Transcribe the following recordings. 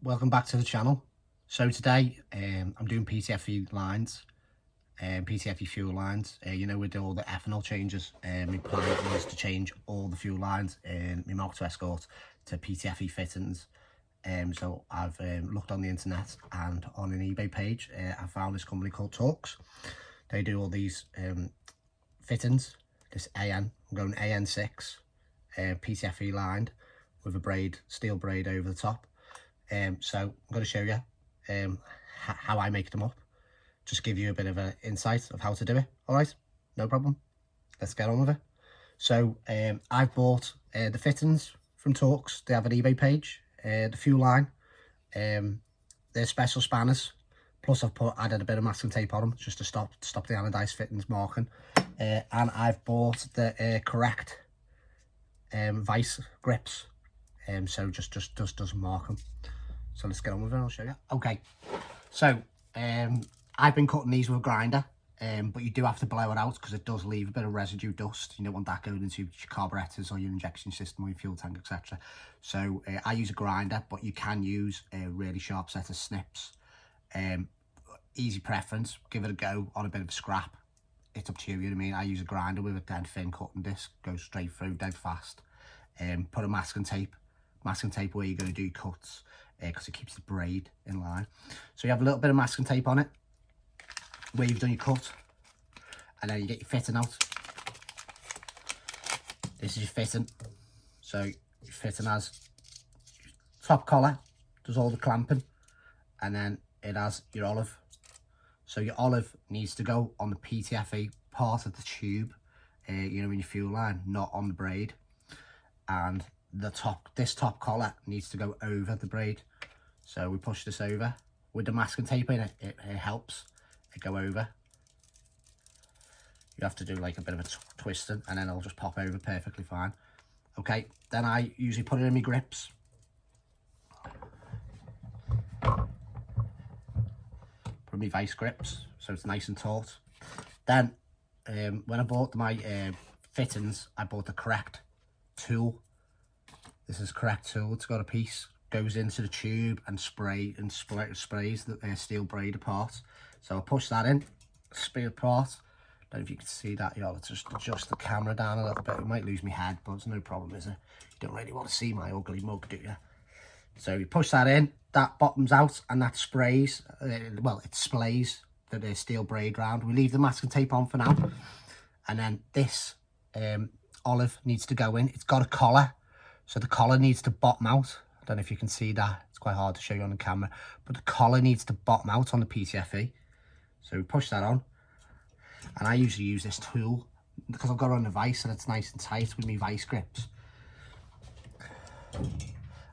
welcome back to the channel. So today I'm doing PTFE lines, PTFE fuel lines. You know, we do all the ethanol changes. My plan was to change all the fuel lines in my Motor Escort to PTFE fittings. So I've looked on the internet, and on an eBay page I found this company called Torx. They do all these fittings. This I'm going AN6 PTFE lined with a braid, steel braid over the top. So I'm going to show you how I make them up, just give you a bit of an insight of how to do it. All right, no problem, let's get on with it. So I've bought the fittings from Torx. They have an eBay page, the fuel line, they're special spanners, plus I've added a bit of masking tape on them just to stop the anodized fittings marking, and I've bought the correct vice grips, so just doesn't mark them. So let's get on with it, I'll show you. Okay, so I've been cutting these with a grinder, but you do have to blow it out because it does leave a bit of residue dust. You don't want that going into your carburetors or your injection system or your fuel tank, etc. So I use a grinder, but you can use a really sharp set of snips. Easy preference, give it a go on a bit of a scrap. It's up to you, you know what I mean? I use a grinder with a dead thin cutting disc, goes straight through dead fast. Put a masking tape where you're going to do cuts, because it keeps the braid in line. So you have a little bit of masking tape on it where you've done your cut, and then you get your fitting out. This is your fitting. So your fitting has top collar, does all the clamping, and then it has your olive. So your olive needs to go on the PTFE part of the tube, you know, in your fuel line, not on the braid. And this top collar needs to go over the braid. So we push this over with the masking tape in it. It helps it go over. You have to do like a bit of a twisting, and then it'll just pop over perfectly fine. Okay, then I usually put it in my grips. Put in my vice grips so it's nice and taut. Then when I bought my fittings, I bought the correct tool. This is correct tool. It's got a piece, goes into the tube and sprays the steel braid apart. So I push that in, spray apart. Don't know if you can see that. Yeah, let's just adjust the camera down a little bit. It might lose my head, but it's no problem, is it? You don't really want to see my ugly mug, do you? So you push that in, that bottoms out, and that sprays. Well, it splays the steel braid round. We leave the masking tape on for now, and then this olive needs to go in. It's got a collar, so the collar needs to bottom out. I don't know if you can see that. It's quite hard to show you on the camera, but the collar needs to bottom out on the PTFE. So we push that on, and I usually use this tool because I've got it on the vice and it's nice and tight with my vice grips.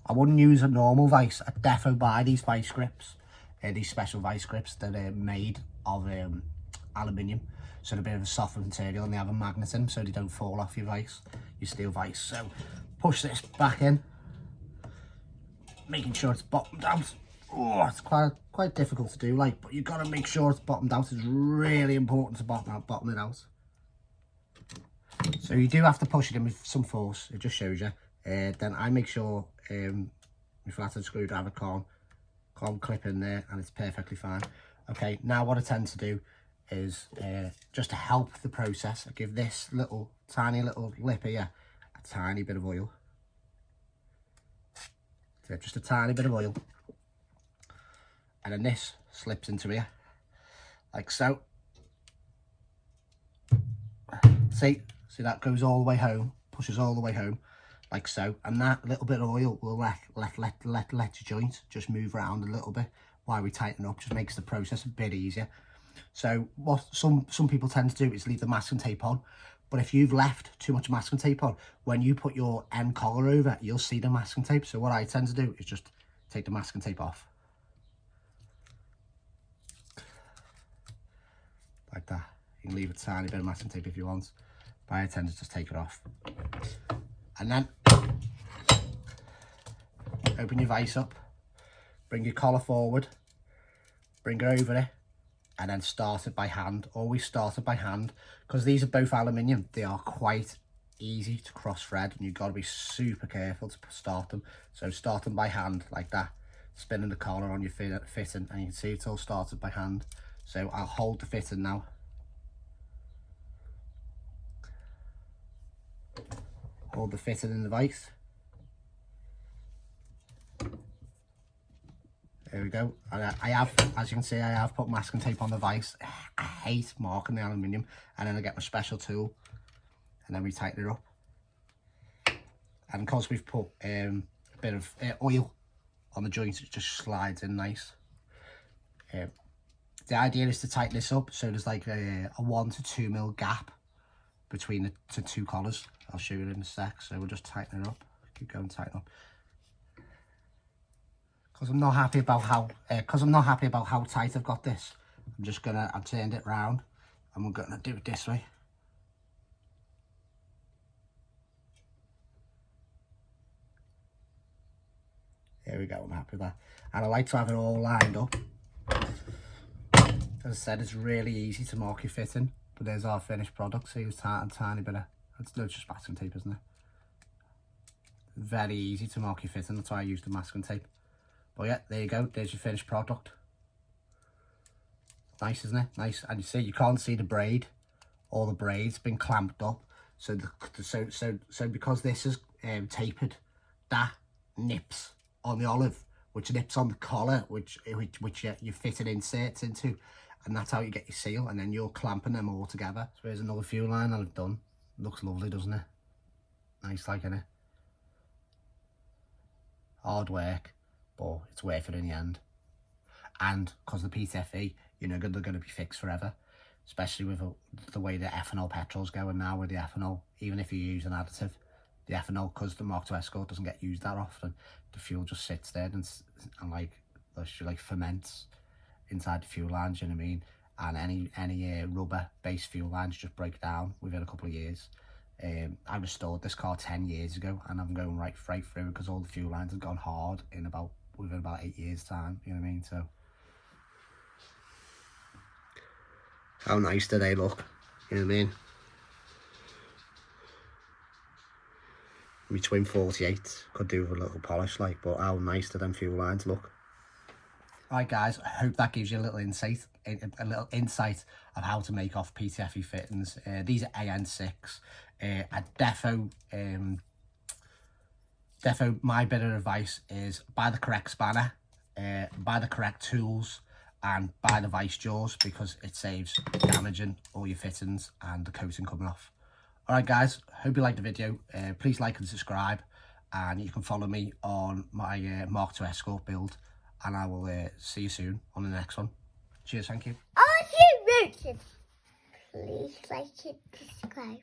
I wouldn't use a normal vice. I defo buy these vice grips, these special vice grips that are made of aluminium. So they're a bit of a softer material, and they have a magnet in them so they don't fall off your vice, your steel vice. So push this back in, making sure it's bottomed out. Oh, it's quite difficult to do, like, but you've got to make sure it's bottomed out. It's really important to bottom it out. So you do have to push it in with some force. It just shows you. Then I make sure my flathead screwdriver can't clip in there, and it's perfectly fine. Okay, now what I tend to do is just to help the process, I give this tiny little lip here a tiny bit of oil. So just a tiny bit of oil, and then this slips into here like so. See that goes all the way home, pushes all the way home like so, and that little bit of oil will let your joint just move around a little bit while we tighten up. Just makes the process a bit easier. So what some people tend to do is leave the masking tape on, but if you've left too much masking tape on, when you put your end collar over, you'll see the masking tape. So what I tend to do is just take the masking tape off like that. You can leave a tiny bit of masking tape if you want, but I tend to just take it off. And then open your vice up, bring your collar forward, bring it over it, and then start it by hand. Always start it by hand, because these are both aluminium. They are quite easy to cross thread, and you've got to be super careful to start them. So start them by hand like that. spinning the collar on your fitting, and you can see it's all started by hand. So I'll hold the fitting now. Hold the fitting in the vise. There we go. And I have, as you can see, I have put masking tape on the vise. I hate marking the aluminium. And then I get my special tool, and then we tighten it up. And because we've put a bit of oil on the joints, it just slides in nice. The idea is to tighten this up so there's like a 1 to 2 mil gap between the two collars. I'll show you in a sec. So we'll just tighten it up. Keep going, tighten up. Because I'm not happy about how tight I've got this. I've turned it round, and we're gonna do it this way. There we go, I'm happy with that. And I like to have it all lined up. As I said, it's really easy to mark your fitting, but there's our finished product. See, it's tiny bit of, it's just masking tape, isn't it? Very easy to mark your fitting, that's why I use the masking tape. But yeah, there you go, there's your finished product. Nice, isn't it? Nice. And you see, you can't see the braid. All the braid's been clamped up. So because this is tapered, that nips on the olive, which nips on the collar, which your fitted inserts into, and that's how you get your seal, and then you're clamping them all together. So here's another fuel line that I've done. Looks lovely, doesn't it? Nice, like, innit? Hard work, but it's worth it in the end. And because the PTFE, you know, they're going to be fixed forever, especially with the way the ethanol petrol's going now. With the ethanol, even if you use an additive, the ethanol, because the Mark II Escort doesn't get used that often, the fuel just sits there and like ferments inside the fuel lines, you know what I mean? And any rubber based fuel lines just break down within a couple of years. I restored this car 10 years ago, and I'm going right through because all the fuel lines have gone hard within about 8 years time, you know what I mean? So how nice do they look, you know what I mean? My twin 48 could do with a little polish, like, but how nice do them fuel lines look? Right guys, I hope that gives you a little insight of how to make off PTFE fittings. These are AN6. Defo, my bit of advice is buy the correct spanner, buy the correct tools, and buy the vice jaws, because it saves damaging all your fittings and the coating coming off. Alright guys, hope you liked the video. Please like and subscribe, and you can follow me on my Mark II Escort build, and I will see you soon on the next one. Cheers, thank you. Please like and subscribe.